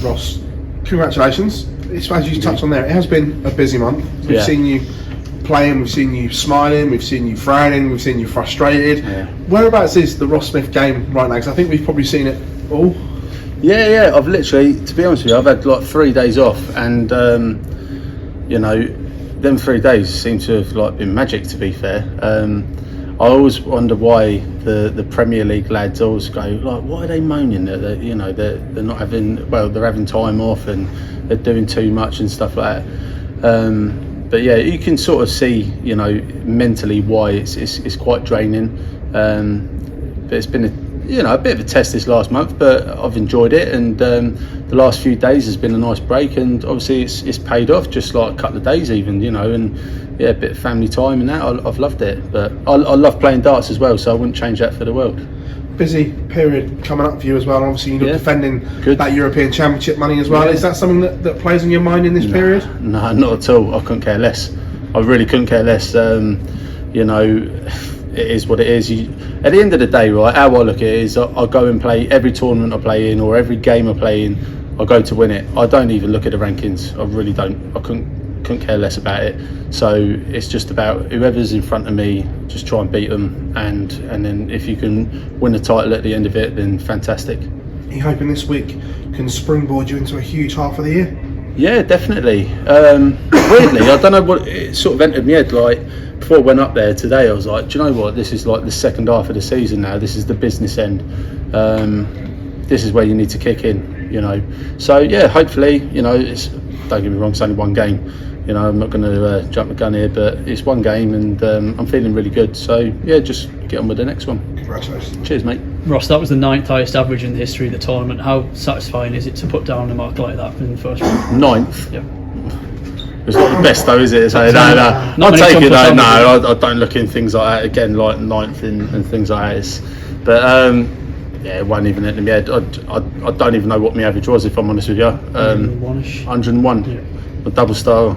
Ross, congratulations. It's, as you touched on there, it has been a busy month. We've seen you playing, we've seen you smiling, we've seen you frowning, we've seen you frustrated. Whereabouts is the Ross Smith game right now? Because I think we've probably seen it all. Yeah, I've literally, to be honest with you, I've had like 3 days off, and you know, them 3 days seem to have like been magic, to be fair. I always wonder why the Premier League lads always go like, why are they moaning that they're not having, well, they're having time off and they're doing too much and stuff like that. But yeah, you can sort of see, you know, mentally why it's quite draining. But it's been a bit of a test this last month, but I've enjoyed it, and the last few days has been a nice break, and obviously it's paid off, just like a couple of days even, you know, and yeah, a bit of family time and that. I've loved it, but I love playing darts as well, so I wouldn't change that for the world. Busy period coming up for you as well, and obviously you're defending that European Championship money as well. Is that something that plays on your mind in this period? No, not at all. I couldn't care less. I really couldn't care less. You know, it is what it is. At the end of the day, right, how I look at it is I go and play every tournament I play in, or every game I play in, I go to win it. I don't even look at the rankings. I really don't. I couldn't care less about it. So it's just about whoever's in front of me, just try and beat them, and then if you can win the title at the end of it, then fantastic. Are you hoping this week can springboard you into a huge half of the year? Yeah, definitely. Weirdly, I don't know what, it sort of entered my head, like before I went up there today, I was like, do you know what, this is like the second half of the season now, this is the business end. This is where you need to kick in, you know. So yeah, hopefully, you know, don't get me wrong, it's only one game. You know, I'm not going to jump the gun here, but it's one game, and I'm feeling really good. So yeah, just get on with the next one. Congratulations. Cheers, mate. Ross, that was the 9th highest average in the history of the tournament. How satisfying is it to put down a mark like that in the first round? 9th? Yeah. It's not the best though, is it? So, no, I'll take it. I don't look in things like that again, like 9th and things like that. But yeah, it wasn't even at the head. I don't even know what my average was, if I'm honest with you. 101. Yeah. A double star.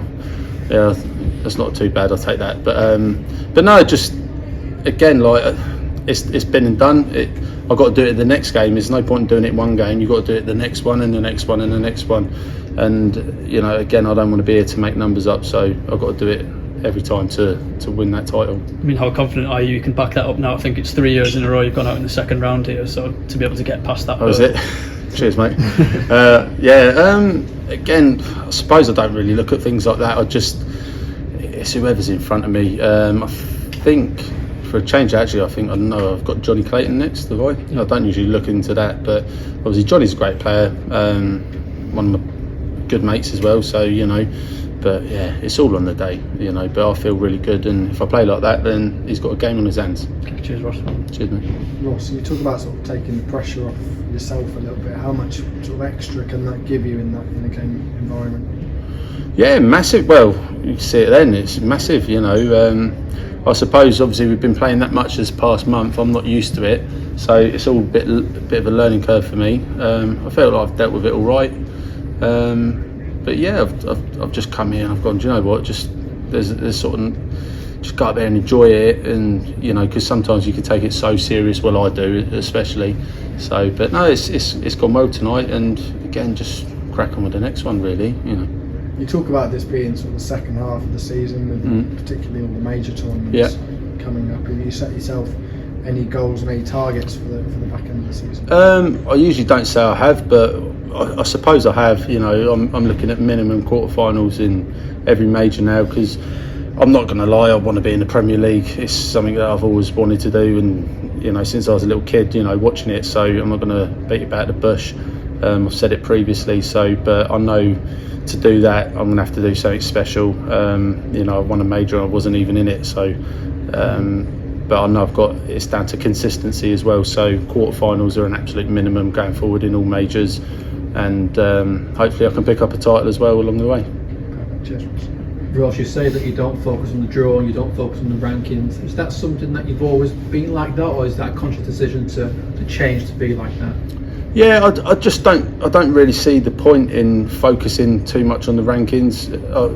Yeah, that's not too bad. I'll take that. But no, just again, like it's been and done. I've got to do it in the next game. There's no point in doing it in one game. You've got to do it the next one and the next one and the next one. And you know, again, I don't want to be here to make numbers up. So I've got to do it every time to win that title. I mean, how confident are you can back that up now? I think it's 3 years in a row you've gone out in the second round here, so to be able to get past that. Oh, is it? Cheers, mate. Again, I suppose I don't really look at things like that. It's whoever's in front of me. I think for a change, actually, I know I've got Johnny Clayton next, have I? I don't usually look into that, but obviously Johnny's a great player, one of my good mates as well, so you know, but yeah, it's all on the day, you know, but I feel really good, and if I play like that, then he's got a game on his hands. Cheers, Ross. Cheers, mate. Ross, you talk about sort of taking the pressure off yourself a little bit. How much sort of extra can that give you in a game environment? Yeah, massive. Well, you see it then, it's massive, you know. I suppose obviously we've been playing that much this past month. I'm not used to it, so it's all a bit of a learning curve for me. I feel like I've dealt with it all right, but yeah, I've just come here and I've gone, do you know what, there's sort of, just go out there and enjoy it, and you know, because sometimes you can take it so serious. Well, I do especially. So, but no, it's gone well tonight, and again, just crack on with the next one, really, you know. You talk about this being sort of the second half of the season, with particularly all the major tournaments coming up. Have you set yourself any goals and any targets for the back end of the season? I usually don't say I have, but I suppose I have. You know, I'm looking at minimum quarterfinals in every major now, because I'm not going to lie, I want to be in the Premier League. It's something that I've always wanted to do, and you know, since I was a little kid, you know, watching it. So I'm not going to beat about the bush. I've said it previously, but I know to do that I'm going to have to do something special. You know, I won a major, I wasn't even in it, so but I know it's down to consistency as well. So quarterfinals are an absolute minimum going forward in all majors, and hopefully I can pick up a title as well along the way. Perfect. Cheers, Ross. Ross, you say that you don't focus on the draw and you don't focus on the rankings. Is that something that you've always been like that, or is that a conscious decision to change to be like that? Yeah, I just don't really see the point in focusing too much on the rankings.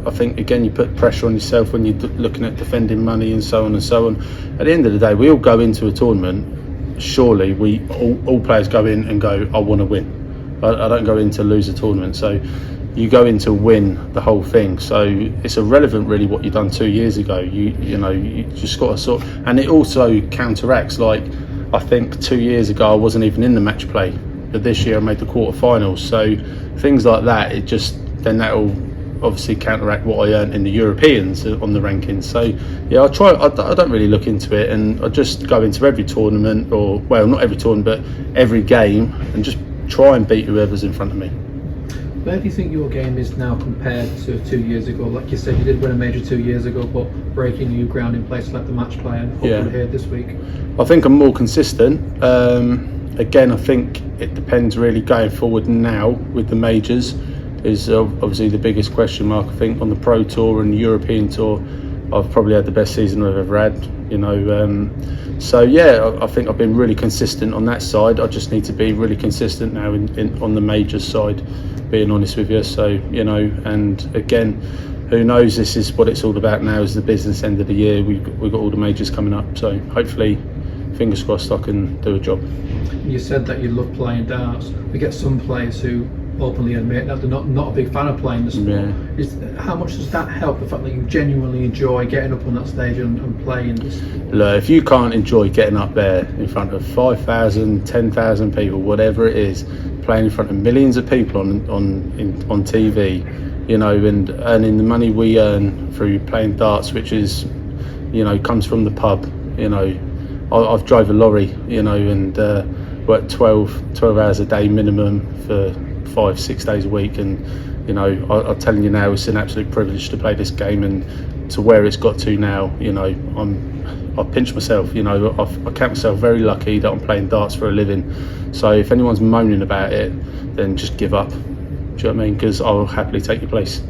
I think again you put pressure on yourself when you're looking at defending money and so on and so on. At the end of the day, we all go into a tournament. Surely all players go in and go, I want to win. I don't go in to lose a tournament. So you go in to win the whole thing. So it's irrelevant really what you've done 2 years ago. You know, you just got to and it also counteracts, like, I think 2 years ago I wasn't even in the match play, but this year I made the quarterfinals. So things like that, then that'll obviously counteract what I earned in the Europeans on the rankings. So yeah, I don't really look into it, and I just go into every tournament, or well, not every tournament, but every game, and just try and beat whoever's in front of me. Where do you think your game is now compared to 2 years ago? Like you said, you did win a major 2 years ago, but breaking new ground in places like the match play, and hopefully here this week. I think I'm more consistent. Again, I think it depends really going forward now with the majors. Is obviously the biggest question mark. I think on the Pro Tour and the European Tour, I've probably had the best season I've ever had. You know, so yeah, I think I've been really consistent on that side. I just need to be really consistent now on the majors side, being honest with you. So, you know, and again, who knows? This is what it's all about now. Is the business end of the year. We've got all the majors coming up. So hopefully, fingers crossed, I can do a job. You said that you love playing darts. We get some players who openly admit that they're not a big fan of playing the sport. How much does that help, the fact that you genuinely enjoy getting up on that stage and playing this? Look, if you can't enjoy getting up there in front of 5,000, 10,000 people, whatever it is, playing in front of millions of people on TV, you know, and earning the money we earn through playing darts, which is, you know, comes from the pub, you know. I've drove a lorry, you know, and worked 12 hours a day minimum for 5-6 days a week, and you know, I'm telling you now, it's an absolute privilege to play this game, and to where it's got to now, you know, I pinch myself, you know, I count myself very lucky that I'm playing darts for a living. So if anyone's moaning about it, then just give up. Do you know what I mean? Because I'll happily take your place.